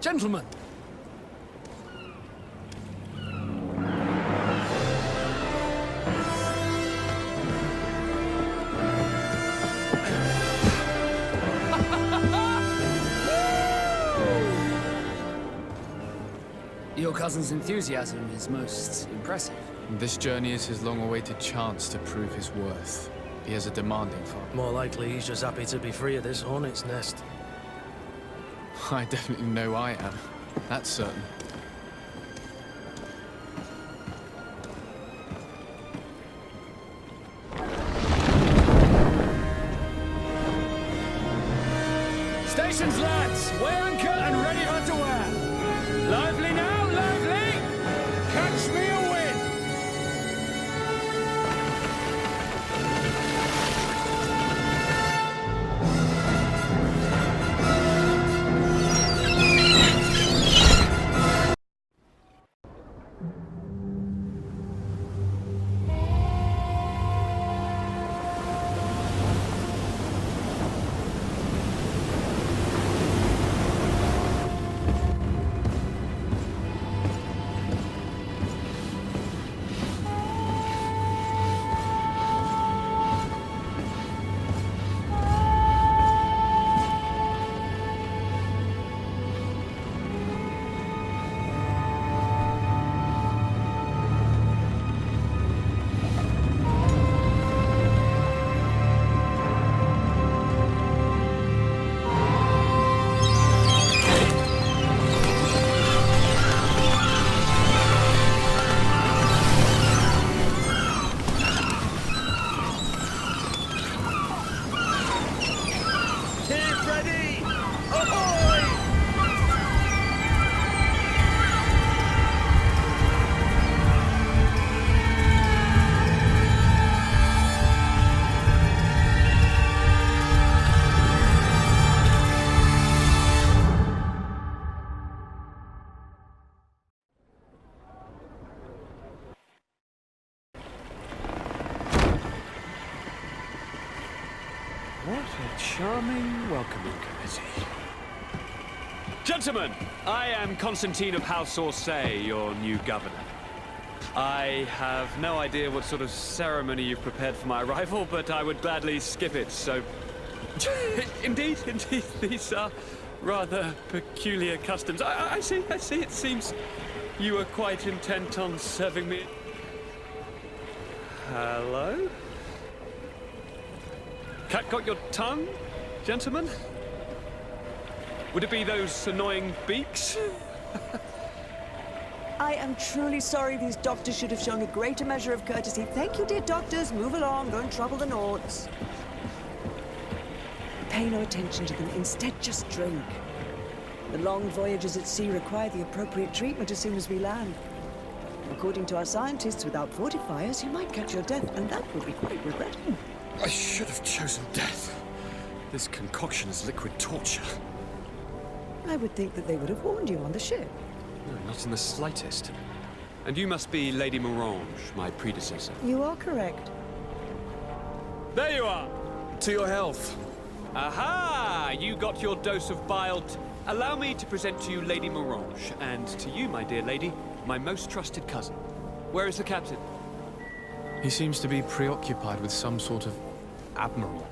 Gentlemen! Your cousin's enthusiasm is most impressive. This journey is his long-awaited chance to prove his worth. He has a demanding father. More likely, he's just happy to be free of this hornet's nest. I definitely know I am. That's certain. Stations, lads! Weigh anchor and ready her to wear! Lively now, lively! Catch me a wind! What a charming welcoming committee. Gentlemen, I am Constantine of House Orsay, your new governor. I have no idea what sort of ceremony you've prepared for my arrival, but I would gladly skip it, so... indeed, these are rather peculiar customs. I see, it seems you are quite intent on serving me. Hello? Cat got your tongue, gentlemen? Would it be those annoying beaks? I am truly sorry. These doctors should have shown a greater measure of courtesy. Thank you, dear doctors. Move along. Don't trouble the Nords. Pay no attention to them. Instead, just drink. The long voyages at sea require the appropriate treatment as soon as we land. According to our scientists, without fortifiers, you might catch your death, and that would be quite regrettable. I should have chosen death. This concoction is liquid torture. I would think that they would have warned you on the ship. No, not in the slightest. And you must be Lady Morange, my predecessor. You are correct. There you are! To your health. Aha! You got your dose of bile. Allow me to present to you Lady Morange, and to you, my dear lady, my most trusted cousin. Where is the captain? He seems to be preoccupied with some sort of admiral.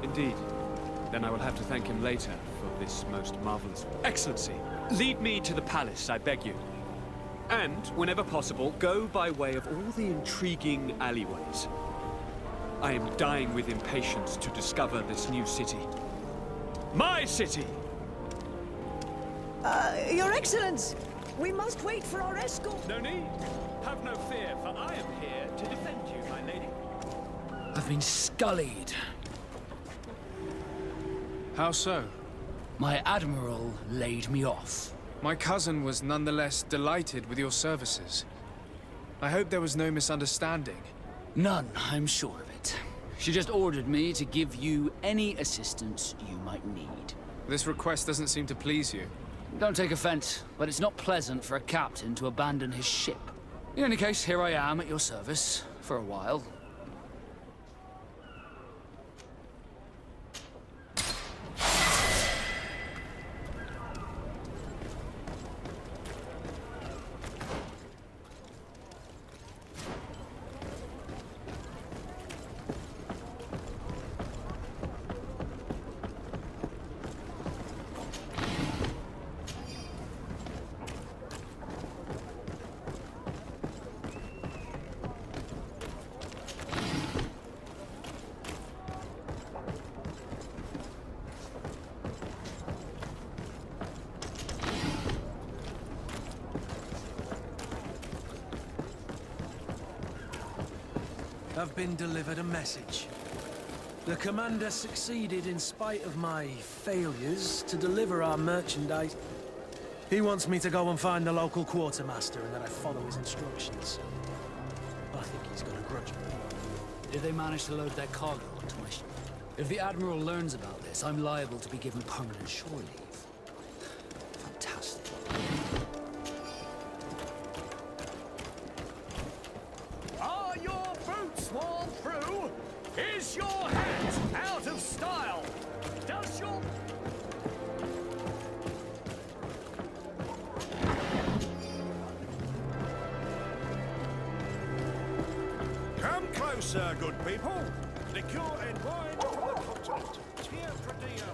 Indeed. Then I will have to thank him later for this most marvelous... Excellency, lead me to the palace, I beg you. And, whenever possible, go by way of all the intriguing alleyways. I am dying with impatience to discover this new city. My city! Your Excellence! We must wait for our escort! No need. Have no fear, for I am here to defend you, my lady. I've been scullied. How so? My admiral laid me off. My cousin was nonetheless delighted with your services. I hope there was no misunderstanding. None, I'm sure of it. She just ordered me to give you any assistance you might need. This request doesn't seem to please you. Don't take offense, but it's not pleasant for a captain to abandon his ship. In any case, here I am at your service, for a while. have been delivered a message. The commander succeeded in spite of my failures to deliver our merchandise. He wants me to go and find the local quartermaster and that I follow his instructions. I think he's got a grudge me. Did they manage to load that cargo onto my ship? If the Admiral learns about this, I'm liable to be given permanent shore leave. Fantastic. Are your boots worn through? Is your hat out of style? Does your... Come closer, good people. Liqueur and wine from the continent. Tier for Dio.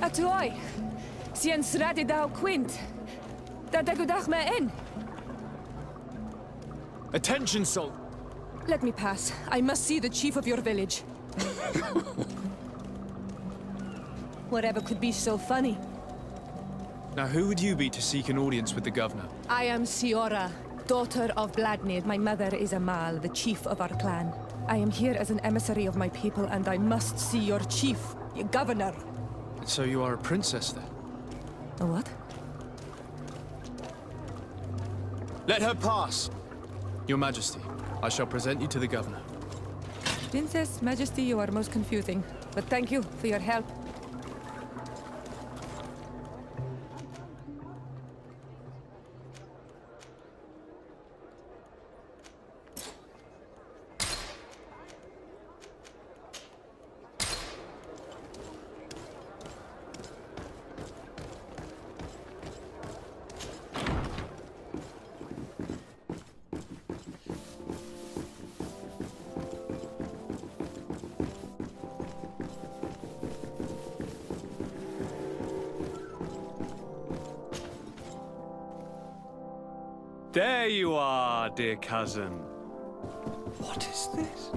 Atuoi, sian sradi dau quint. Da dagudach me in. Attention, Sol. Let me pass. I must see the chief of your village. Whatever could be so funny? Now, who would you be to seek an audience with the governor? I am Siora, daughter of Bladnid. My mother is Amal, the chief of our clan. I am here as an emissary of my people, and I must see your chief, your governor. And so you are a princess, then? A what? Let her pass! Your Majesty, I shall present you to the governor. Princess, Majesty, you are most confusing. But thank you for your help. There you are, dear cousin. What is this?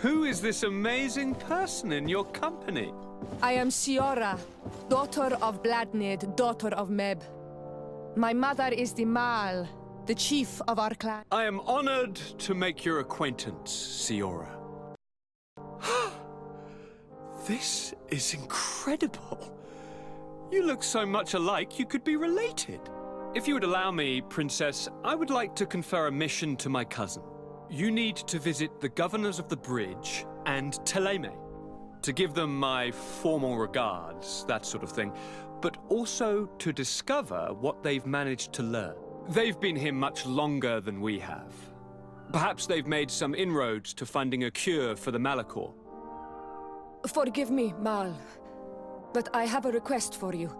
Who is this amazing person in your company? I am Siora, daughter of Bladnid, daughter of Meb. My mother is the Mal, the chief of our clan. I am honored to make your acquaintance, Siora. This is incredible. You look so much alike you could be related. If you would allow me, Princess, I would like to confer a mission to my cousin. You need to visit the governors of the bridge and Teleme, to give them my formal regards, that sort of thing, but also to discover what they've managed to learn. They've been here much longer than we have. Perhaps they've made some inroads to finding a cure for the Malachor. Forgive me, Mal, but I have a request for you.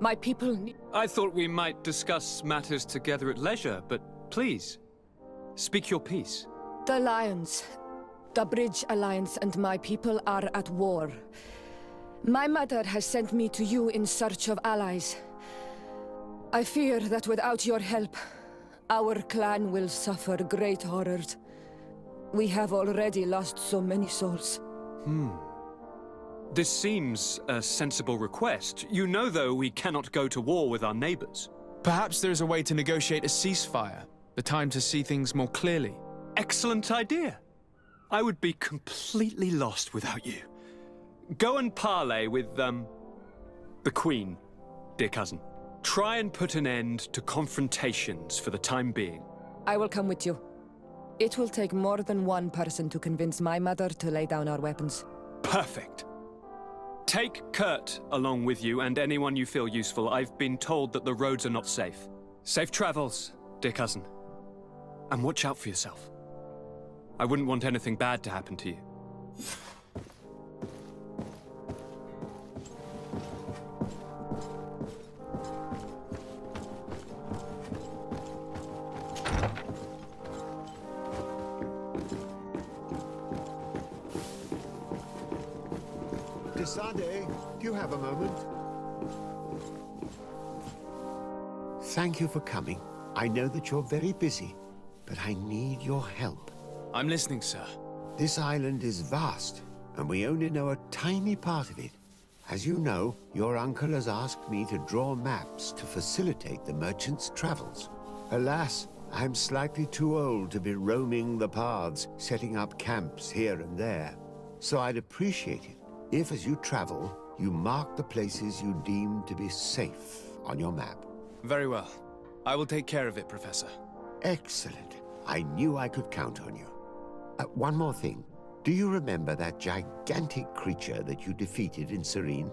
My people need... I thought we might discuss matters together at leisure, but please, speak your piece. The Lions, the Bridge Alliance and my people are at war. My mother has sent me to you in search of allies. I fear that without your help, our clan will suffer great horrors. We have already lost so many souls. This seems a sensible request. You know, though, we cannot go to war with our neighbors. Perhaps there is a way to negotiate a ceasefire. The time to see things more clearly. Excellent idea. I would be completely lost without you. Go and parley with, the Queen, dear cousin. Try and put an end to confrontations for the time being. I will come with you. It will take more than one person to convince my mother to lay down our weapons. Perfect. Take Kurt along with you and anyone you feel useful. I've been told that the roads are not safe. Safe travels, dear cousin. And watch out for yourself. I wouldn't want anything bad to happen to you. Desade, do you have a moment? Thank you for coming. I know that you're very busy. but I need your help. I'm listening, sir. This island is vast, and we only know a tiny part of it. As you know, your uncle has asked me to draw maps to facilitate the merchant's travels. Alas, I'm slightly too old to be roaming the paths, setting up camps here and there. So I'd appreciate it if, as you travel, you mark the places you deem to be safe on your map. Very well. I will take care of it, Professor. Excellent. I knew I could count on you. One more thing. Do you remember that gigantic creature that you defeated in Serene?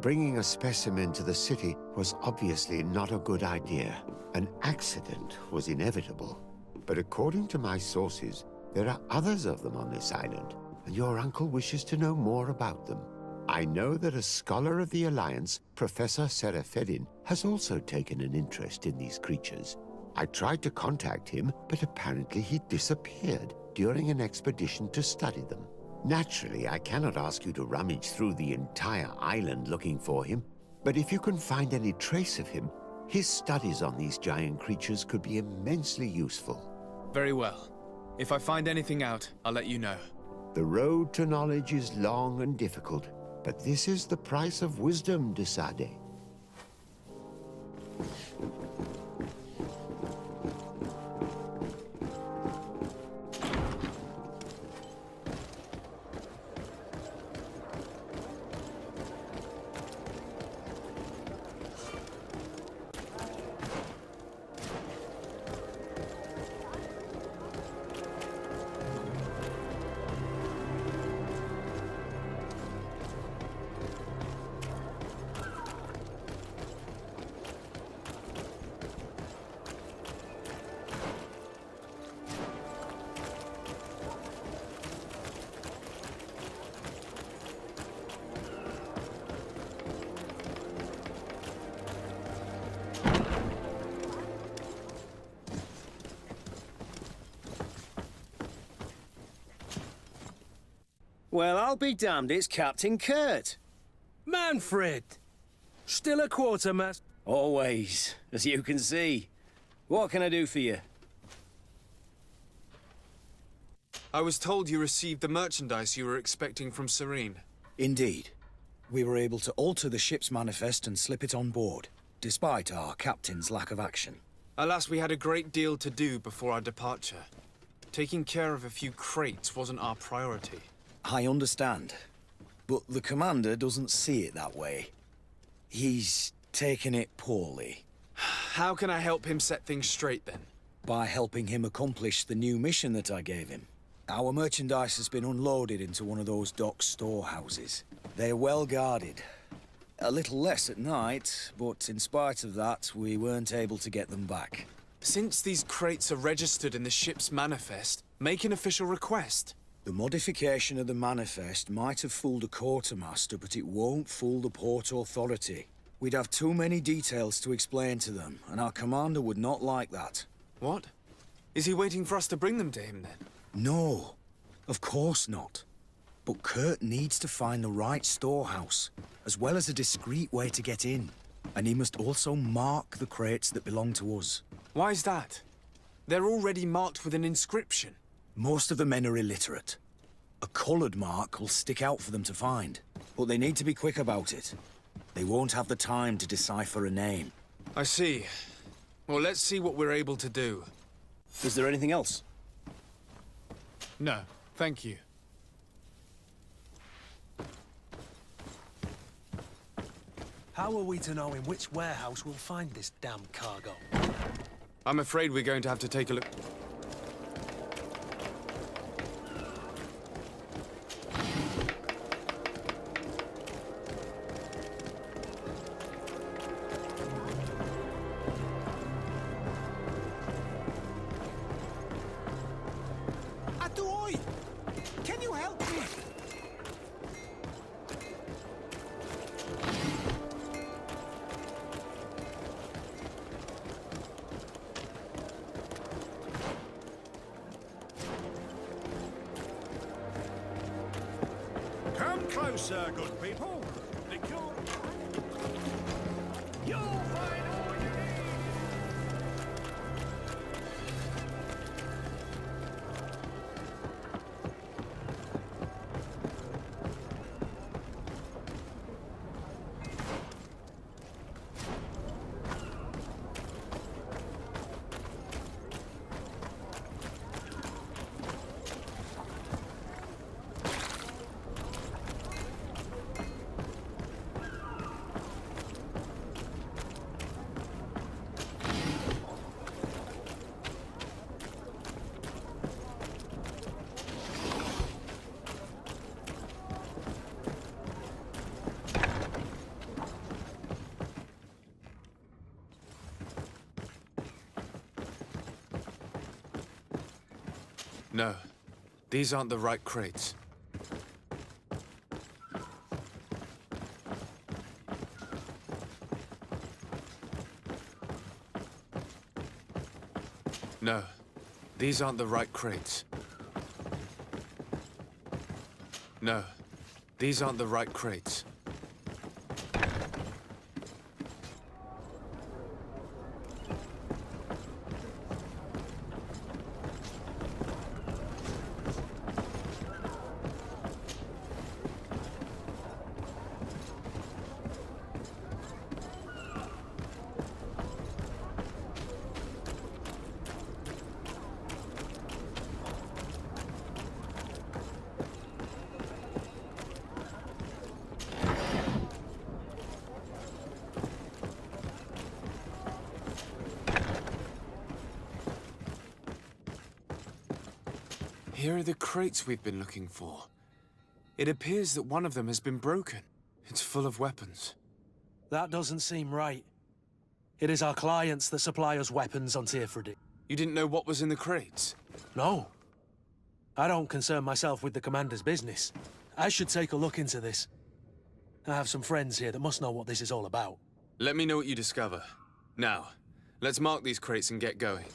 Bringing a specimen to the city was obviously not a good idea. An accident was inevitable. But according to my sources, there are others of them on this island, and your uncle wishes to know more about them. I know that a scholar of the Alliance, Professor Serafedin, has also taken an interest in these creatures. I tried to contact him, but apparently he disappeared during an expedition to study them. Naturally, I cannot ask you to rummage through the entire island looking for him, but if you can find any trace of him, his studies on these giant creatures could be immensely useful. Very well. If I find anything out, I'll let you know. The road to knowledge is long and difficult, but this is the price of wisdom, de Sade. Well, I'll be damned, it's Captain Kurt. Manfred! Still a quartermaster? Always, as you can see. What can I do for you? I was told you received the merchandise you were expecting from Serene. Indeed. We were able to alter the ship's manifest and slip it on board, despite our captain's lack of action. Alas, we had a great deal to do before our departure. Taking care of a few crates wasn't our priority. I understand, but the commander doesn't see it that way. He's taken it poorly. How can I help him set things straight, then? By helping him accomplish the new mission that I gave him. Our merchandise has been unloaded into one of those dock storehouses. They're well guarded. A little less at night, but in spite of that, we weren't able to get them back. Since these crates are registered in the ship's manifest, make an official request. The modification of the manifest might have fooled a quartermaster, but it won't fool the Port Authority. We'd have too many details to explain to them, and our commander would not like that. What? Is he waiting for us to bring them to him, then? No, of course not. But Kurt needs to find the right storehouse, as well as a discreet way to get in. And he must also mark the crates that belong to us. Why's that? They're already marked with an inscription. Most of the men are illiterate. A colored mark will stick out for them to find, but they need to be quick about it. They won't have the time to decipher a name. I see. Well, let's see what we're able to do. Is there anything else? No, thank you. How are we to know in which warehouse we'll find this damn cargo? I'm afraid we're going to have to take a look. Can you help me? Come closer, good people. You'll find all you need. No, these aren't the right crates. No, these aren't the right crates. No, these aren't the right crates. Here are the crates we've been looking for. It appears that one of them has been broken. It's full of weapons. That doesn't seem right. It is our clients that supply us weapons on Tearfredy. You didn't know what was in the crates? No. I don't concern myself with the commander's business. I should take a look into this. I have some friends here that must know what this is all about. Let me know what you discover. Now, let's mark these crates and get going.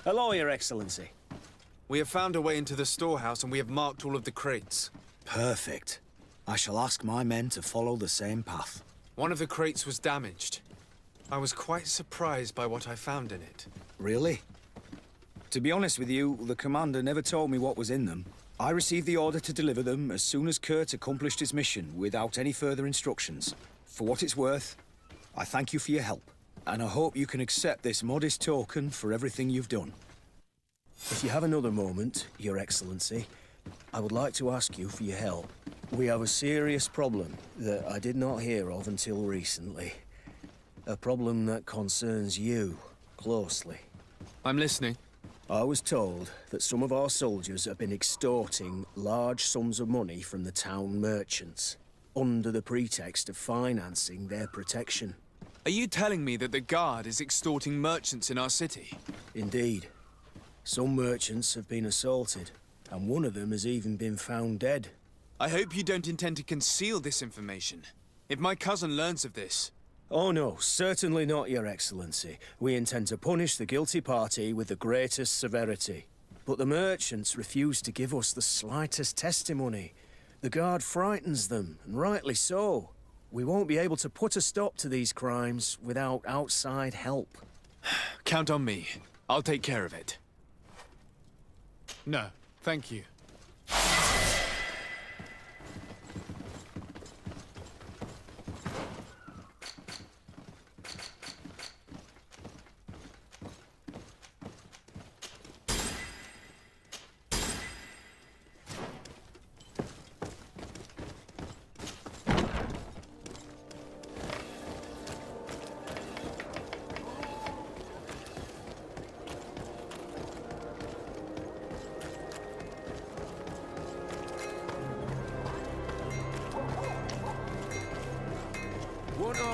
Hello, Your Excellency. We have found a way into the storehouse and we have marked all of the crates. Perfect. I shall ask my men to follow the same path. One of the crates was damaged. I was quite surprised by what I found in it. Really? To be honest with you, the commander never told me what was in them. I received the order to deliver them as soon as Kurt accomplished his mission without any further instructions. For what it's worth, I thank you for your help. And I hope you can accept this modest token for everything you've done. If you have another moment, Your Excellency, I would like to ask you for your help. We have a serious problem that I did not hear of until recently. A problem that concerns you closely. I'm listening. I was told that some of our soldiers have been extorting large sums of money from the town merchants, under the pretext of financing their protection. Are you telling me that the Guard is extorting merchants in our city? Indeed. Some merchants have been assaulted, and one of them has even been found dead. I hope you don't intend to conceal this information. If my cousin learns of this... Oh no, certainly not, Your Excellency. We intend to punish the guilty party with the greatest severity. But the merchants refuse to give us the slightest testimony. The Guard frightens them, and rightly so. We won't be able to put a stop to these crimes without outside help. Count on me. I'll take care of it. No, thank you.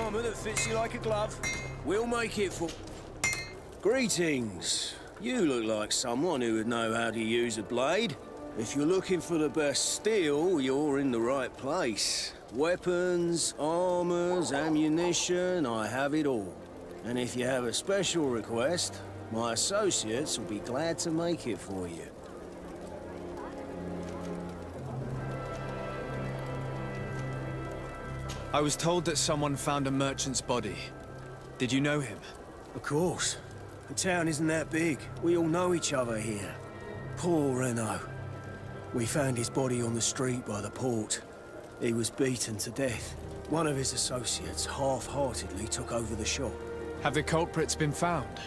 armor that fits you like a glove. We'll make it for... Greetings. You look like someone who would know how to use a blade. If you're looking for the best steel, you're in the right place. Weapons, armors, ammunition, I have it all. And if you have a special request, my associates will be glad to make it for you. I was told that someone found a merchant's body. Did you know him? Of course. The town isn't that big. We all know each other here. Poor Renault. We found his body on the street by the port. He was beaten to death. One of his associates half-heartedly took over the shop. Have the culprits been found?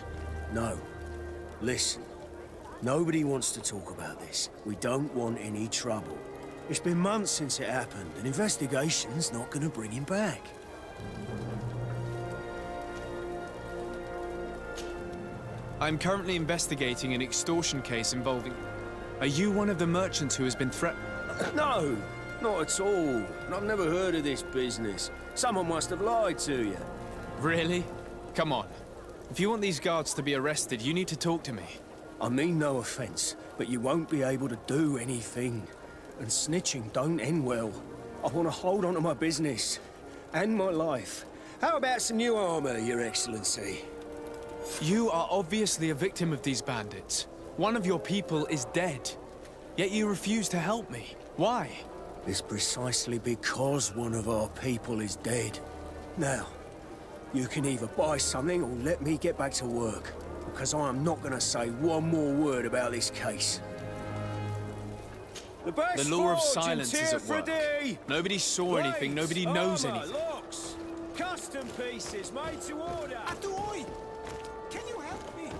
No. Listen. Nobody wants to talk about this. We don't want any trouble. It's been months since it happened. An investigation's not gonna bring him back. I'm currently investigating an extortion case involving... Are you one of the merchants who has been threatened? No, not at all. I've never heard of this business. Someone must have lied to you. Really? Come on. If you want these guards to be arrested, you need to talk to me. I mean no offense, but you won't be able to do anything. And snitching don't end well. I want to hold on to my business. And my life. How about some new armor, Your Excellency? You are obviously a victim of these bandits. One of your people is dead. Yet you refuse to help me. Why? It's precisely because one of our people is dead. Now, you can either buy something or let me get back to work. Because I am not going to say one more word about this case. The law of silence is at work. Nobody saw anything, nobody knows anything. Locks, custom pieces made to order. Atuoi! Can you help me?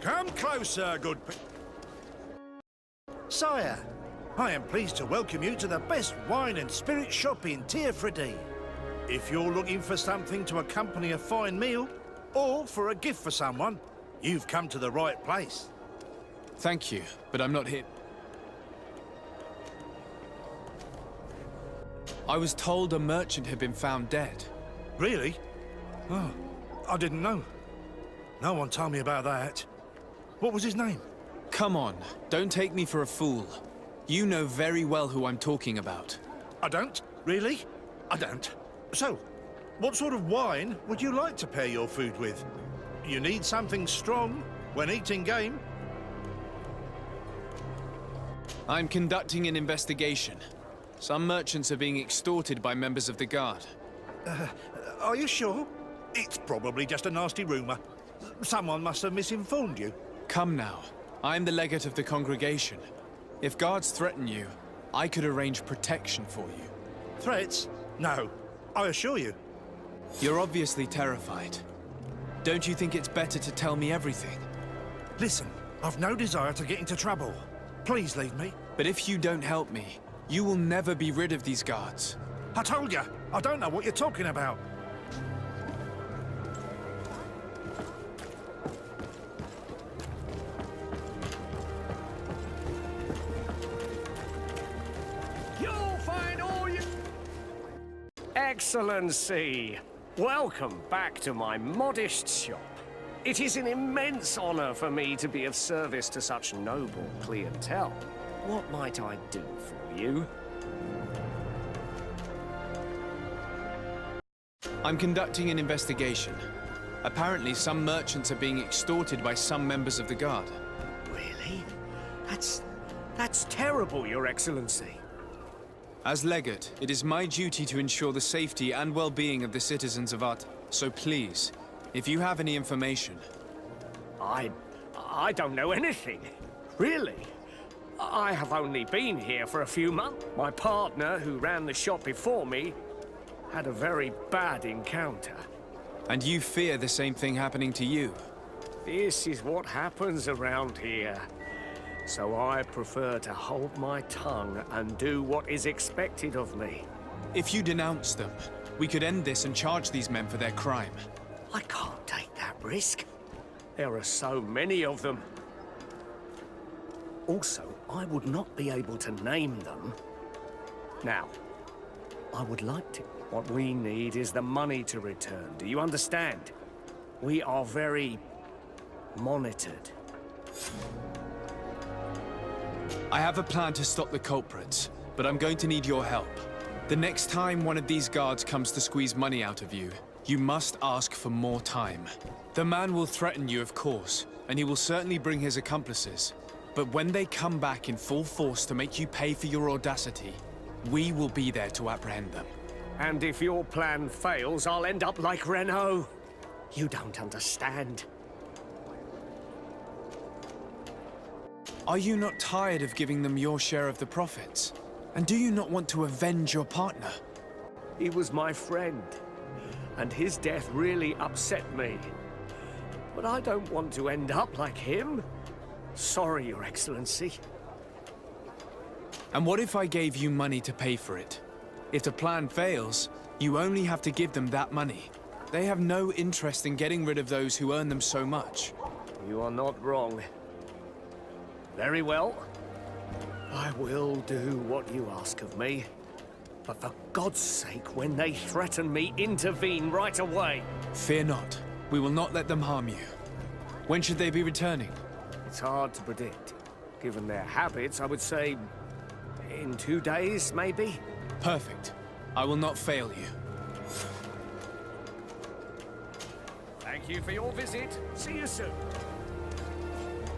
Come closer, good Sire, I am pleased to welcome you to the best wine and spirit shop in Téfredi. If you're looking for something to accompany a fine meal, or for a gift for someone, you've come to the right place. Thank you, but I'm not here. I was told a merchant had been found dead. Really? Oh, I didn't know. No one told me about that. What was his name? Come on, don't take me for a fool. You know very well who I'm talking about. I don't? Really? I don't. So, what sort of wine would you like to pair your food with? You need something strong when eating game? I'm conducting an investigation. Some merchants are being extorted by members of the guard. Are you sure? It's probably just a nasty rumor. Someone must have misinformed you. Come now. I'm the legate of the congregation. If guards threaten you, I could arrange protection for you. Threats? No. I assure you. You're obviously terrified. Don't you think it's better to tell me everything? Listen, I've no desire to get into trouble. Please leave me. But if you don't help me, you will never be rid of these guards. I told you, I don't know what you're talking about. You'll find all you... Excellency, welcome back to my modest shop. It is an immense honor for me to be of service to such noble clientele. What might I do for you? I'm conducting an investigation. Apparently, some merchants are being extorted by some members of the guard. Really? That's terrible, Your Excellency. As legate, it is my duty to ensure the safety and well-being of the citizens of Art. So please, if you have any information... I don't know anything. Really? I have only been here for a few months. My partner, who ran the shop before me, had a very bad encounter. And you fear the same thing happening to you? This is what happens around here. So I prefer to hold my tongue and do what is expected of me. If you denounce them, we could end this and charge these men for their crime. I can't take that risk. There are so many of them. Also, I would not be able to name them Now, I would like to. What we need is the money to return. Do you understand? We are very monitored. I have a plan to stop the culprits, but I'm going to need your help. The next time one of these guards comes to squeeze money out of you, you must ask for more time. The man will threaten you, of course, and he will certainly bring his accomplices. But when they come back in full force to make you pay for your audacity, we will be there to apprehend them. And if your plan fails, I'll end up like Renault. You don't understand. Are you not tired of giving them your share of the profits? And do you not want to avenge your partner? He was my friend, and his death really upset me. But I don't want to end up like him. Sorry, Your Excellency. And what if I gave you money to pay for it? If the plan fails, you only have to give them that money. They have no interest in getting rid of those who earn them so much. You are not wrong. Very well. I will do what you ask of me. But for God's sake, when they threaten me, intervene right away. Fear not. We will not let them harm you. When should they be returning? It's hard to predict. Given their habits, I would say in 2 days, maybe? Perfect. I will not fail you. Thank you for your visit. See you soon.